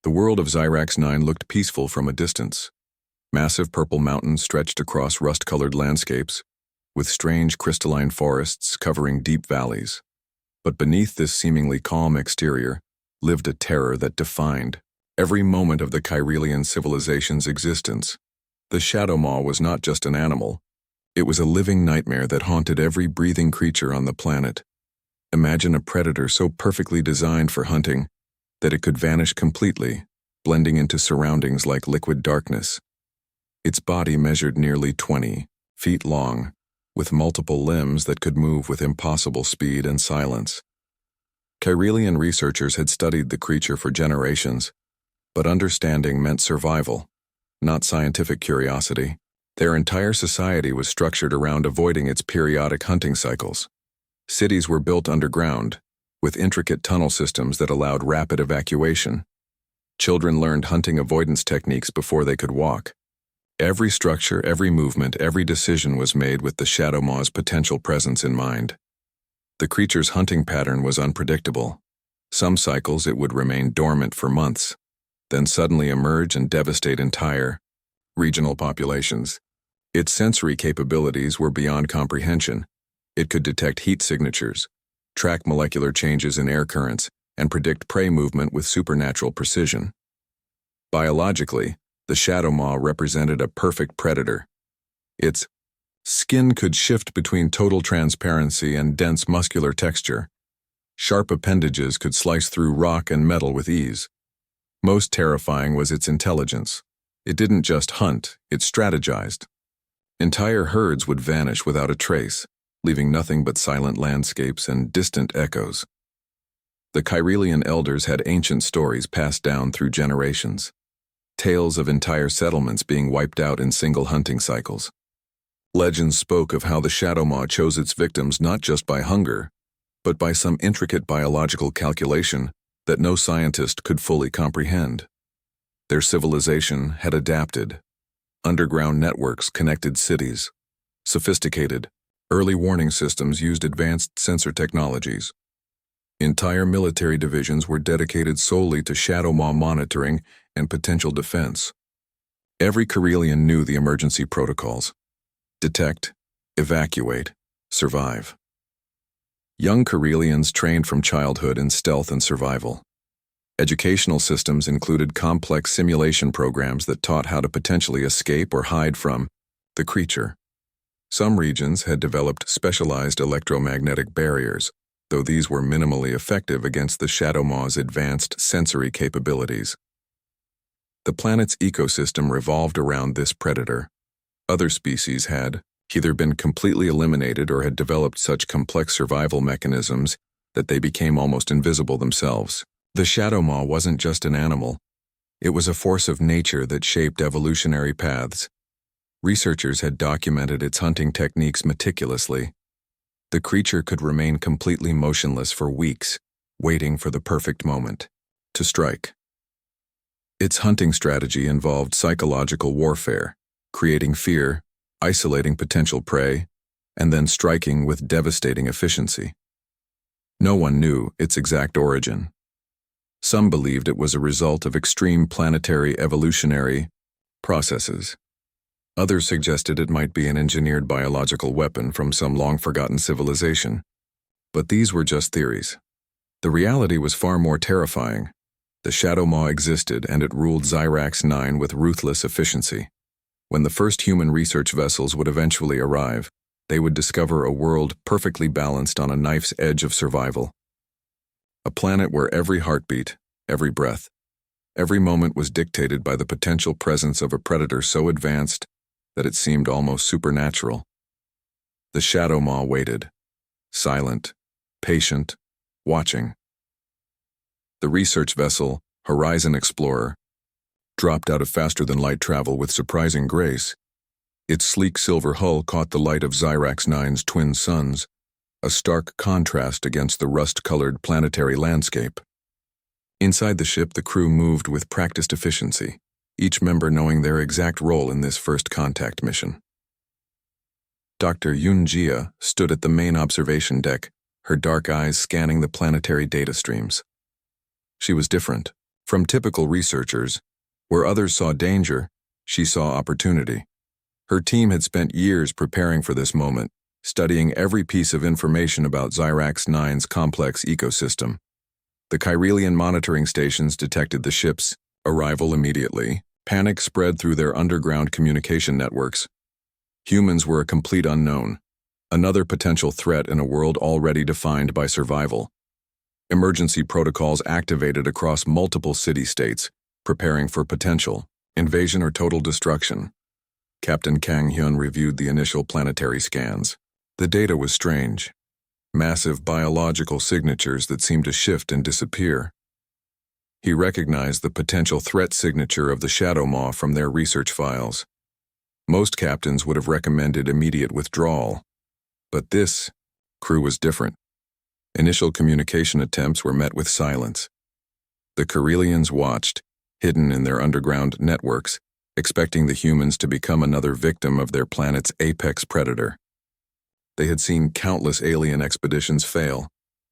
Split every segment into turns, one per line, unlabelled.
The world of Xyrax 9 looked peaceful from a distance. Massive purple mountains stretched across rust-colored landscapes, with strange crystalline forests covering deep valleys. But beneath this seemingly calm exterior lived a terror that defined every moment of the Kyrelian civilization's existence. The Shadow Maw was not just an animal. It was a living nightmare that haunted every breathing creature on the planet. Imagine a predator so perfectly designed for hunting that it could vanish completely, blending into surroundings like liquid darkness. Its body measured nearly 20 feet long, with multiple limbs that could move with impossible speed and silence. Kyrelian researchers had studied the creature for generations, but understanding meant survival, not scientific curiosity. Their entire society was structured around avoiding its periodic hunting cycles. Cities were built underground, with intricate tunnel systems that allowed rapid evacuation. Children learned hunting avoidance techniques before they could walk. Every structure, every movement, every decision was made with the Shadow Maw's potential presence in mind. The creature's hunting pattern was unpredictable. Some cycles it would remain dormant for months, then suddenly emerge and devastate entire regional populations. Its sensory capabilities were beyond comprehension. It could detect heat signatures, track molecular changes in air currents, and predict prey movement with supernatural precision. Biologically, the Shadow Maw represented a perfect predator. Its skin could shift between total transparency and dense muscular texture. Sharp appendages could slice through rock and metal with ease. Most terrifying was its intelligence. It didn't just hunt, it strategized. Entire herds would vanish without a trace, leaving nothing but silent landscapes and distant echoes. The Kyrelian elders had ancient stories passed down through generations. Tales of entire settlements being wiped out in single hunting cycles. Legends spoke of how the Shadow Maw chose its victims not just by hunger, but by some intricate biological calculation that no scientist could fully comprehend. Their civilization had adapted. Underground networks connected cities. Sophisticated, early warning systems used advanced sensor technologies. Entire military divisions were dedicated solely to Shadow Maw monitoring and potential defense. Every Kyrelian knew the emergency protocols: detect, evacuate, survive. Young Kyrelians trained from childhood in stealth and survival. Educational systems included complex simulation programs that taught how to potentially escape or hide from the creature. Some regions had developed specialized electromagnetic barriers, though these were minimally effective against the Shadow Maw's advanced sensory capabilities. The planet's ecosystem revolved around this predator. Other species had either been completely eliminated or had developed such complex survival mechanisms that they became almost invisible themselves. The Shadow Maw wasn't just an animal. It was a force of nature that shaped evolutionary paths. Researchers had documented its hunting techniques meticulously. The creature could remain completely motionless for weeks, waiting for the perfect moment to strike. Its hunting strategy involved psychological warfare, creating fear, isolating potential prey, and then striking with devastating efficiency. No one knew its exact origin. Some believed it was a result of extreme planetary evolutionary processes. Others suggested it might be an engineered biological weapon from some long-forgotten civilization. But these were just theories. The reality was far more terrifying. The Shadow Maw existed, and it ruled Xyrax 9 with ruthless efficiency. When the first human research vessels would eventually arrive, they would discover a world perfectly balanced on a knife's edge of survival. A planet where every heartbeat, every breath, every moment was dictated by the potential presence of a predator so advanced that it seemed almost supernatural. The Shadow Maw waited, silent, patient, watching. The research vessel, Horizon Explorer, dropped out of faster-than-light travel with surprising grace. Its sleek silver hull caught the light of Xyrax 9's twin suns, a stark contrast against the rust-colored planetary landscape. Inside the ship, the crew moved with practiced efficiency, each member knowing their exact role in this first contact mission. Dr. Yunjia stood at the main observation deck, her dark eyes scanning the planetary data streams. She was different, From typical researchers, where others saw danger, she saw opportunity. Her team had spent years preparing for this moment, studying every piece of information about Xyrax 9's complex ecosystem. The Chirelian monitoring stations detected the ship's arrival immediately. Panic spread through their underground communication networks. Humans were a complete unknown, another potential threat in a world already defined by survival. Emergency protocols activated across multiple city-states, preparing for potential invasion or total destruction. Captain Kang Hyun reviewed the initial planetary scans. The data was strange. Massive biological signatures that seemed to shift and disappear. He recognized the potential threat signature of the Shadow Maw from their research files. Most captains would have recommended immediate withdrawal. But this crew was different. Initial communication attempts were met with silence. The Chirelians watched, hidden in their underground networks, expecting the humans to become another victim of their planet's apex predator. They had seen countless alien expeditions fail,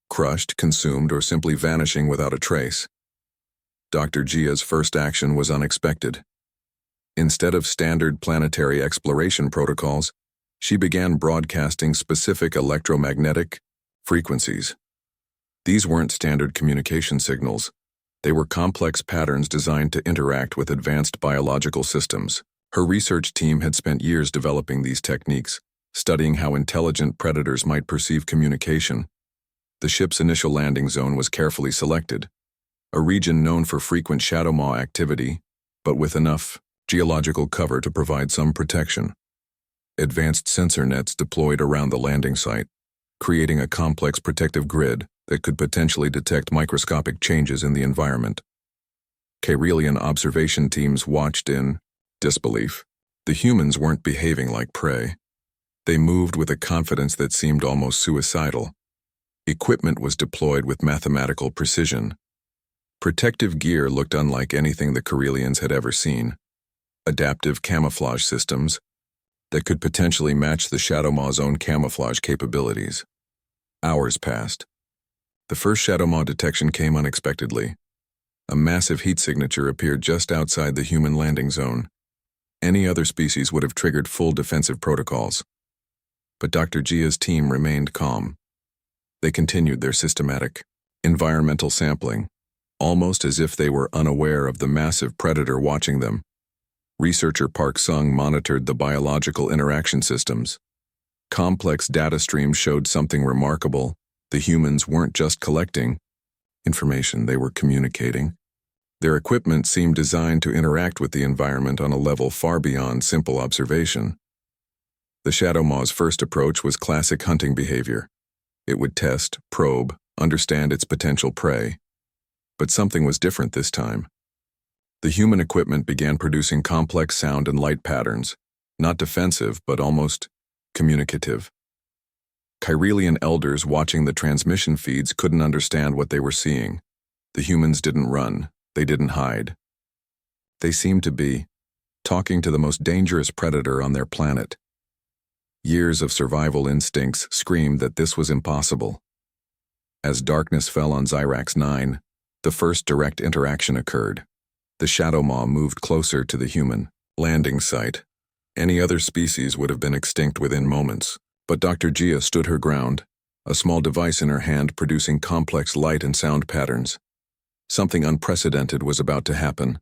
crushed, consumed, or simply vanishing without a trace. Dr. Jia's first action was unexpected. Instead of standard planetary exploration protocols, she began broadcasting specific electromagnetic frequencies. These weren't standard communication signals. They were complex patterns designed to interact with advanced biological systems. Her research team had spent years developing these techniques, studying how intelligent predators might perceive communication. The ship's initial landing zone was carefully selected, a region known for frequent Shadow Maw activity, but with enough geological cover to provide some protection. Advanced sensor nets deployed around the landing site, creating a complex protective grid that could potentially detect microscopic changes in the environment. Chirelian observation teams watched in disbelief. The humans weren't behaving like prey. They moved with a confidence that seemed almost suicidal. Equipment was deployed with mathematical precision. Protective gear looked unlike anything the Chirelians had ever seen. Adaptive camouflage systems that could potentially match the Shadow Maw's own camouflage capabilities. Hours passed. The first Shadow Maw detection came unexpectedly. A massive heat signature appeared just outside the human landing zone. Any other species would have triggered full defensive protocols. But Dr. Jia's team remained calm. They continued their systematic environmental sampling, almost as if they were unaware of the massive predator watching them. Researcher Park Sung monitored the biological interaction systems. Complex data streams showed something remarkable. The humans weren't just collecting information, they were communicating. Their equipment seemed designed to interact with the environment on a level far beyond simple observation. The Shadow Maw's first approach was classic hunting behavior. It would test, probe, understand its potential prey. But something was different this time. The human equipment began producing complex sound and light patterns, not defensive but almost communicative. Chirelian elders watching the transmission feeds couldn't understand what they were seeing. The humans didn't run, they didn't hide. They seemed to be talking to the most dangerous predator on their planet. Years of survival instincts screamed that this was impossible. As darkness fell on Xyrax 9, the first direct interaction occurred. The Shadow Maw moved closer to the human landing site. Any other species would have been extinct within moments, but Dr. Jia stood her ground, a small device in her hand producing complex light and sound patterns. Something unprecedented was about to happen.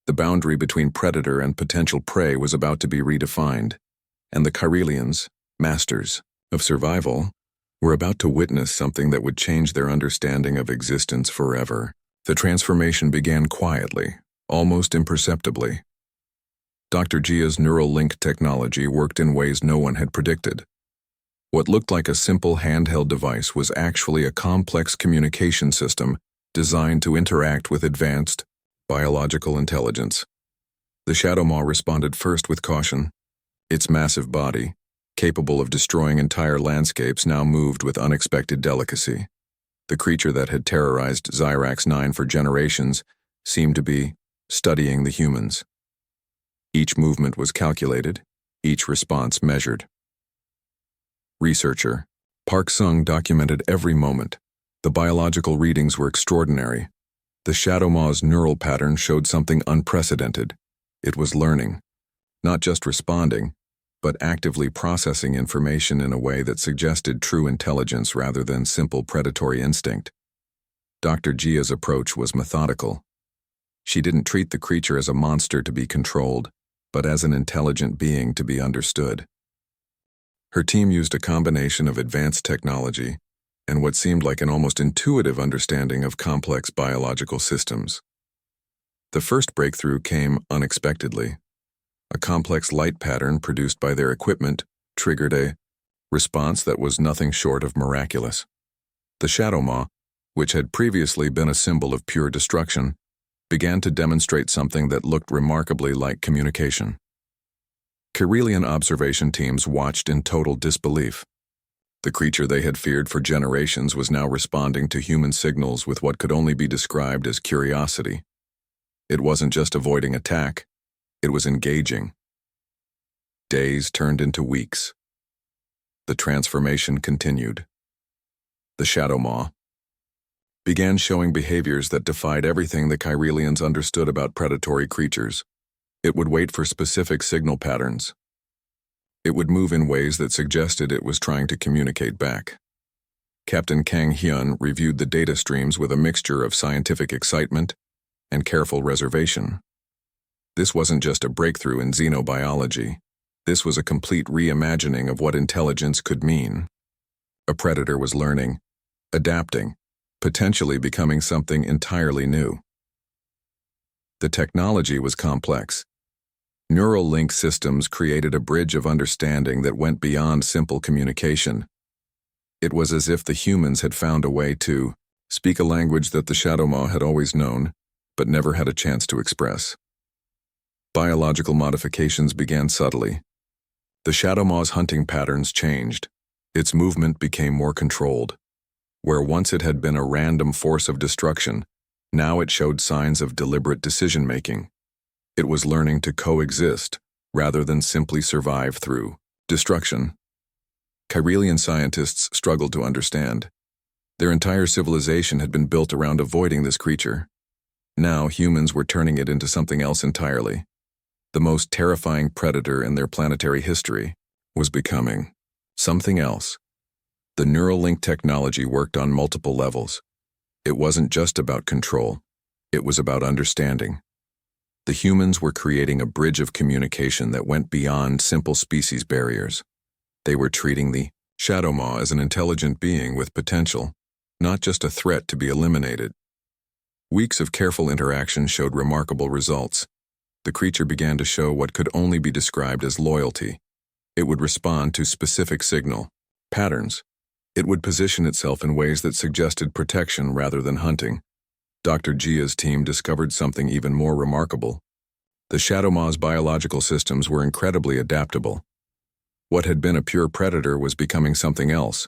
The boundary between predator and potential prey was about to be redefined, and the Chirelians, masters of survival, were about to witness something that would change their understanding of existence forever. The transformation began quietly, almost imperceptibly. Dr. Jia's neural link technology worked in ways no one had predicted. What looked like a simple handheld device was actually a complex communication system designed to interact with advanced biological intelligence. The Shadow Maw responded first with caution. Its massive body, capable of destroying entire landscapes, now moved with unexpected delicacy. The creature that had terrorized Xyrax 9 for generations seemed to be studying the humans. Each movement was calculated, each response measured. Researcher Park Sung documented every moment. The biological readings were extraordinary. The Shadow Maw's neural pattern showed something unprecedented. It was learning, not just responding, but actively processing information in a way that suggested true intelligence rather than simple predatory instinct. Dr. Gia's approach was methodical. She didn't treat the creature as a monster to be controlled, but as an intelligent being to be understood. Her team used a combination of advanced technology and what seemed like an almost intuitive understanding of complex biological systems. The first breakthrough came unexpectedly. A complex light pattern produced by their equipment triggered a response that was nothing short of miraculous. The Shadow Maw, which had previously been a symbol of pure destruction, began to demonstrate something that looked remarkably like communication. Kirelian observation teams watched in total disbelief. The creature they had feared for generations was now responding to human signals with what could only be described as curiosity. It wasn't just avoiding attack, it was engaging. Days turned into weeks. The transformation continued. The Shadow Maw began showing behaviors that defied everything the Kirelians understood about predatory creatures. It would wait for specific signal patterns. It would move in ways that suggested it was trying to communicate back. Captain Kang Hyun reviewed the data streams with a mixture of scientific excitement and careful reservation. This wasn't just a breakthrough in xenobiology. This was a complete reimagining of what intelligence could mean. A predator was learning, adapting, potentially becoming something entirely new. The technology was complex. Neural link systems created a bridge of understanding that went beyond simple communication. It was as if the humans had found a way to speak a language that the Shadow Maw had always known, but never had a chance to express. Biological modifications began subtly. The Shadow Maw's hunting patterns changed. Its movement became more controlled. Where once it had been a random force of destruction, now it showed signs of deliberate decision-making. It was learning to coexist rather than simply survive through destruction. Kirelian scientists struggled to understand. Their entire civilization had been built around avoiding this creature. Now humans were turning it into something else entirely. The most terrifying predator in their planetary history was becoming something else. The neural link technology worked on multiple levels. It wasn't just about control, it was about understanding. The humans were creating a bridge of communication that went beyond simple species barriers. They were treating the Shadow Maw as an intelligent being with potential, not just a threat to be eliminated. Weeks of careful interaction showed remarkable results. The creature began to show what could only be described as loyalty. It would respond to specific signal patterns. It would position itself in ways that suggested protection rather than hunting. Dr. Gia's team discovered something even more remarkable. The Shadow Maw's biological systems were incredibly adaptable. What had been a pure predator was becoming something else,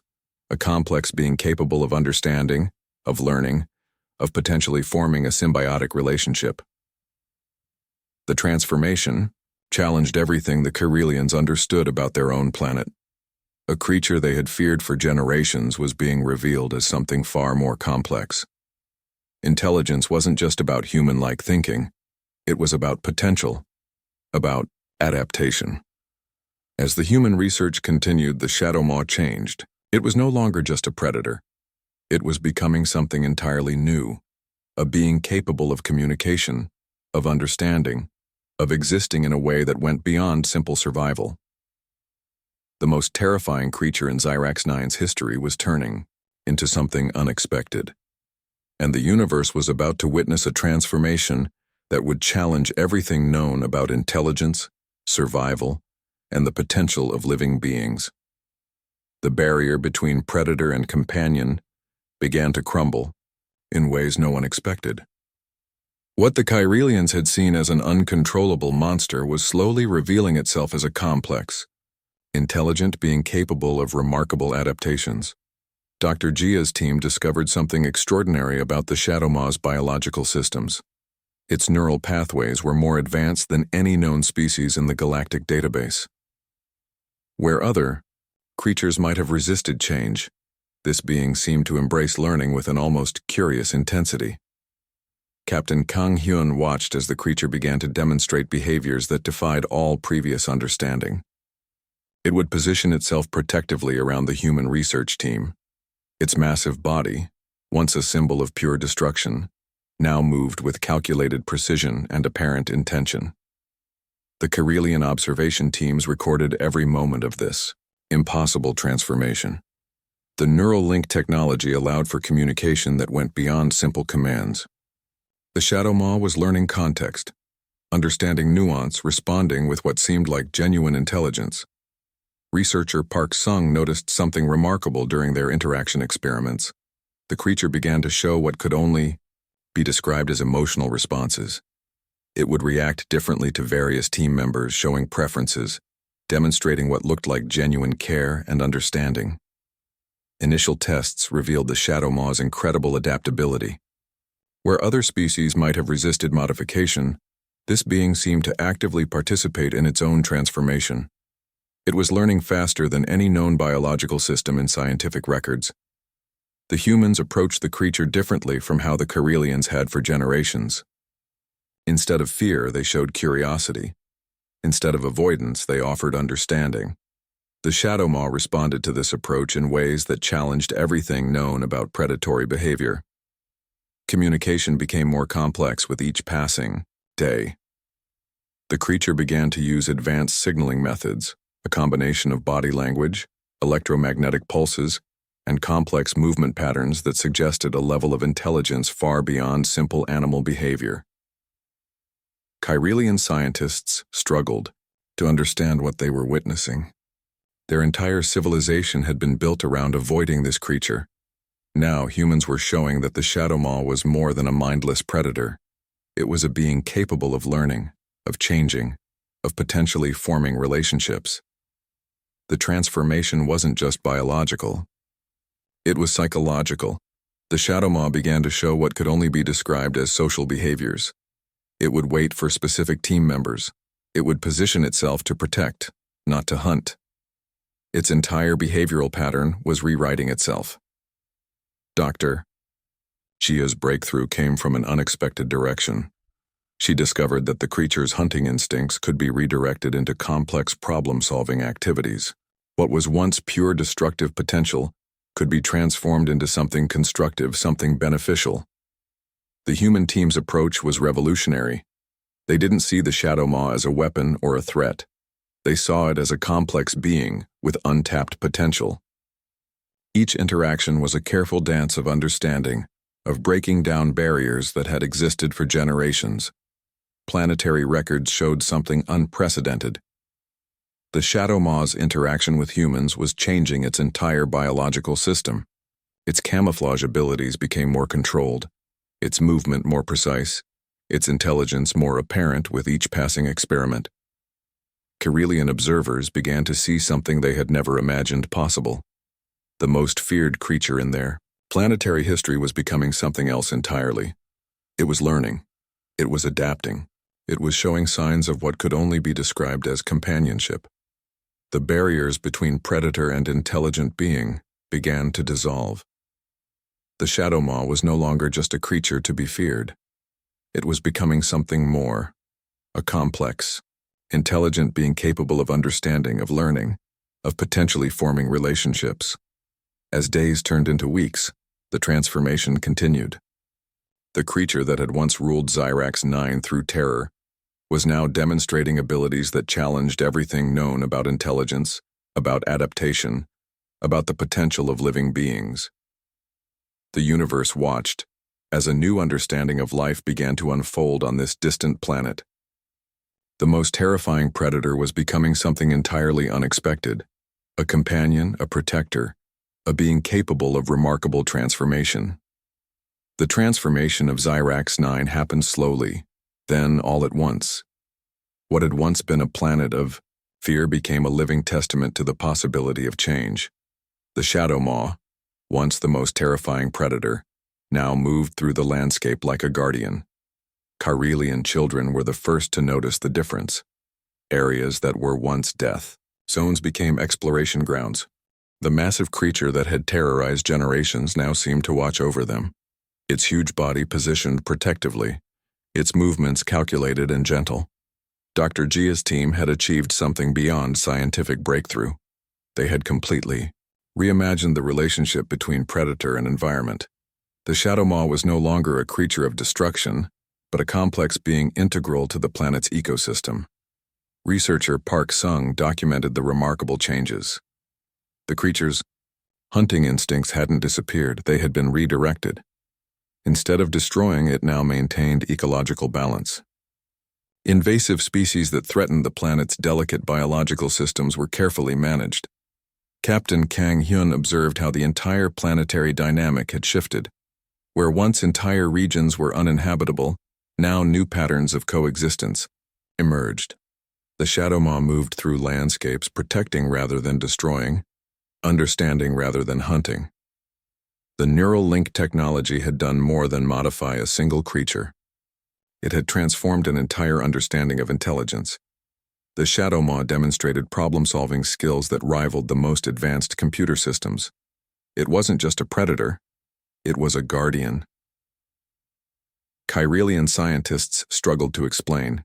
a complex being capable of understanding, of learning, of potentially forming a symbiotic relationship. The transformation challenged everything the Kirelians understood about their own planet. A creature they had feared for generations was being revealed as something far more complex. Intelligence wasn't just about human-like thinking. It was about potential, about adaptation. As the human research continued, the Shadow Maw changed. It was no longer just a predator. It was becoming something entirely new, a being capable of communication, of understanding, of existing in a way that went beyond simple survival. The most terrifying creature in Xyrax 9's history was turning into something unexpected. And the universe was about to witness a transformation that would challenge everything known about intelligence, survival, and the potential of living beings. The barrier between predator and companion began to crumble in ways no one expected. What the Kirelians had seen as an uncontrollable monster was slowly revealing itself as a complex, intelligent being capable of remarkable adaptations. Dr. Gia's team discovered something extraordinary about the Shadow Maw's biological systems. Its neural pathways were more advanced than any known species in the galactic database. Where other creatures might have resisted change, this being seemed to embrace learning with an almost curious intensity. Captain Kang Hyun watched as the creature began to demonstrate behaviors that defied all previous understanding. It would position itself protectively around the human research team. Its massive body, once a symbol of pure destruction, now moved with calculated precision and apparent intention. The Karelian observation teams recorded every moment of this impossible transformation. The neural link technology allowed for communication that went beyond simple commands. The Shadow Maw was learning context, understanding nuance, responding with what seemed like genuine intelligence. Researcher Park Sung noticed something remarkable during their interaction experiments. The creature began to show what could only be described as emotional responses. It would react differently to various team members, showing preferences, demonstrating what looked like genuine care and understanding. Initial tests revealed the Shadow Maw's incredible adaptability. Where other species might have resisted modification, this being seemed to actively participate in its own transformation. It was learning faster than any known biological system in scientific records. The humans approached the creature differently from how the Karelians had for generations. Instead of fear, they showed curiosity. Instead of avoidance, they offered understanding. The Shadow Maw responded to this approach in ways that challenged everything known about predatory behavior. Communication became more complex with each passing day. The creature began to use advanced signaling methods, a combination of body language, electromagnetic pulses, and complex movement patterns that suggested a level of intelligence far beyond simple animal behavior. Karelian scientists struggled to understand what they were witnessing. Their entire civilization had been built around avoiding this creature. Now humans were showing that the Shadow Maw was more than a mindless predator. It was a being capable of learning, of changing, of potentially forming relationships. The transformation wasn't just biological. It was psychological. The Shadow Maw began to show what could only be described as social behaviors. It would wait for specific team members. It would position itself to protect, not to hunt. Its entire behavioral pattern was rewriting itself. Dr. Chia's breakthrough came from an unexpected direction. She discovered that the creature's hunting instincts could be redirected into complex problem-solving activities. What was once pure destructive potential could be transformed into something constructive, something beneficial. The human team's approach was revolutionary. They didn't see the Shadow Maw as a weapon or a threat. They saw it as a complex being with untapped potential. Each interaction was a careful dance of understanding, of breaking down barriers that had existed for generations. Planetary records showed something unprecedented. The Shadow Maw's interaction with humans was changing its entire biological system. Its camouflage abilities became more controlled, its movement more precise, its intelligence more apparent with each passing experiment. Karelian observers began to see something they had never imagined possible. The most feared creature in their planetary history was becoming something else entirely. It was learning. It was adapting. It was showing signs of what could only be described as companionship. The barriers between predator and intelligent being began to dissolve. The Shadow Maw was no longer just a creature to be feared. It was becoming something more, a complex, intelligent being capable of understanding, of learning, of potentially forming relationships. As days turned into weeks, the transformation continued. The creature that had once ruled Xyrax 9 through terror was now demonstrating abilities that challenged everything known about intelligence, about adaptation, about the potential of living beings. The universe watched as a new understanding of life began to unfold on this distant planet. The most terrifying predator was becoming something entirely unexpected, a companion, a protector, a being capable of remarkable transformation. The transformation of Xyrax 9 happened slowly, then all at once. What had once been a planet of fear became a living testament to the possibility of change. The Shadow Maw, once the most terrifying predator, now moved through the landscape like a guardian. Karelian children were the first to notice the difference. Areas that were once death zones became exploration grounds. The massive creature that had terrorized generations now seemed to watch over them, its huge body positioned protectively, its movements calculated and gentle. Dr. Gia's team had achieved something beyond scientific breakthrough. They had completely reimagined the relationship between predator and environment. The Shadow Maw was no longer a creature of destruction, but a complex being integral to the planet's ecosystem. Researcher Park Sung documented the remarkable changes. The creature's hunting instincts hadn't disappeared, they had been redirected. Instead of destroying, it now maintained ecological balance. Invasive species that threatened the planet's delicate biological systems were carefully managed. Captain Kang Hyun observed how the entire planetary dynamic had shifted. Where once entire regions were uninhabitable, now new patterns of coexistence emerged. The Shadow Maw moved through landscapes, protecting rather than destroying, understanding rather than hunting. The neural link technology had done more than modify a single creature. It had transformed an entire understanding of intelligence. The Shadow Maw demonstrated problem-solving skills that rivaled the most advanced computer systems. It wasn't just a predator, it was a guardian. Kyrelian scientists struggled to explain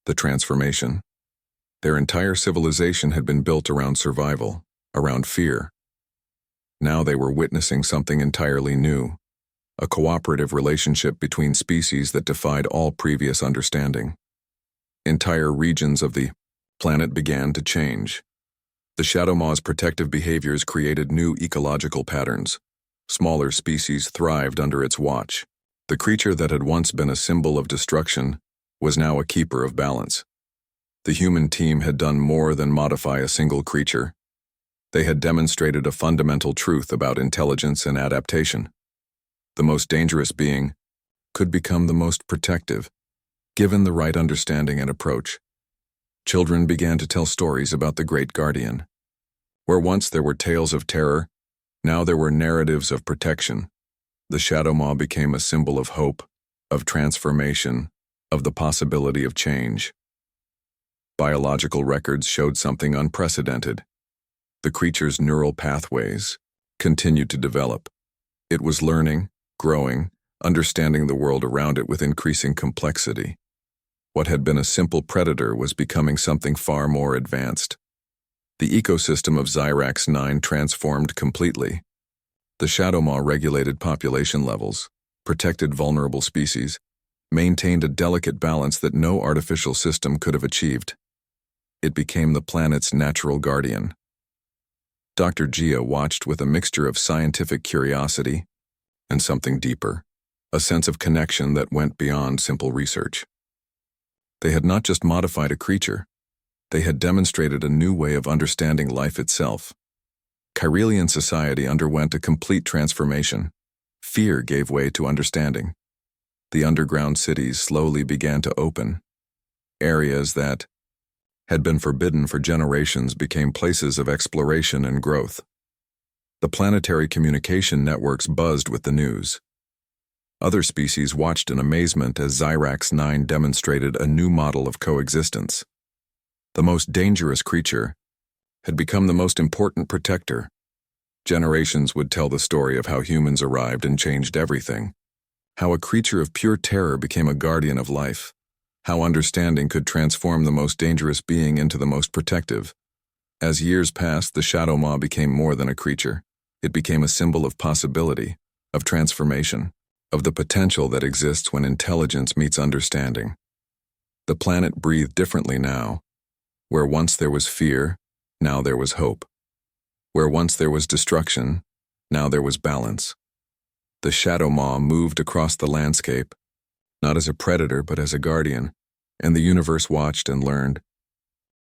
the transformation. Their entire civilization had been built around survival, around fear. Now they were witnessing something entirely new, a cooperative relationship between species that defied all previous understanding. Entire regions of the planet began to change. The Shadow Maw's protective behaviors created new ecological patterns. Smaller species thrived under its watch. The creature that had once been a symbol of destruction was now a keeper of balance. The human team had done more than modify a single creature. They had demonstrated a fundamental truth about intelligence and adaptation. The most dangerous being could become the most protective, given the right understanding and approach. Children began to tell stories about the Great Guardian. Where once there were tales of terror, now there were narratives of protection. The Shadow Maw became a symbol of hope, of transformation, of the possibility of change. Biological records showed something unprecedented. The creature's neural pathways continued to develop. It was learning, growing, understanding the world around it with increasing complexity. What had been a simple predator was becoming something far more advanced. The ecosystem of Xyrax 9 transformed completely. The Shadow Maw regulated population levels, protected vulnerable species, maintained a delicate balance that no artificial system could have achieved. It became the planet's natural guardian. Dr. Gia watched with a mixture of scientific curiosity and something deeper, a sense of connection that went beyond simple research. They had not just modified a creature, they had demonstrated a new way of understanding life itself. Kyrelian society underwent a complete transformation. Fear gave way to understanding. The underground cities slowly began to open. Areas that had been forbidden for generations became places of exploration and growth. The planetary communication networks buzzed with the news. Other species watched in amazement as Xyrax 9 demonstrated a new model of coexistence. The most dangerous creature had become the most important protector. Generations would tell the story of how humans arrived and changed everything, how a creature of pure terror became a guardian of life, how understanding could transform the most dangerous being into the most protective. As years passed, the Shadow Maw became more than a creature. It became a symbol of possibility, of transformation, of the potential that exists when intelligence meets understanding. The planet breathed differently now. Where once there was fear, now there was hope. Where once there was destruction, now there was balance. The Shadow Maw moved across the landscape, not as a predator but as a guardian, and the universe watched and learned.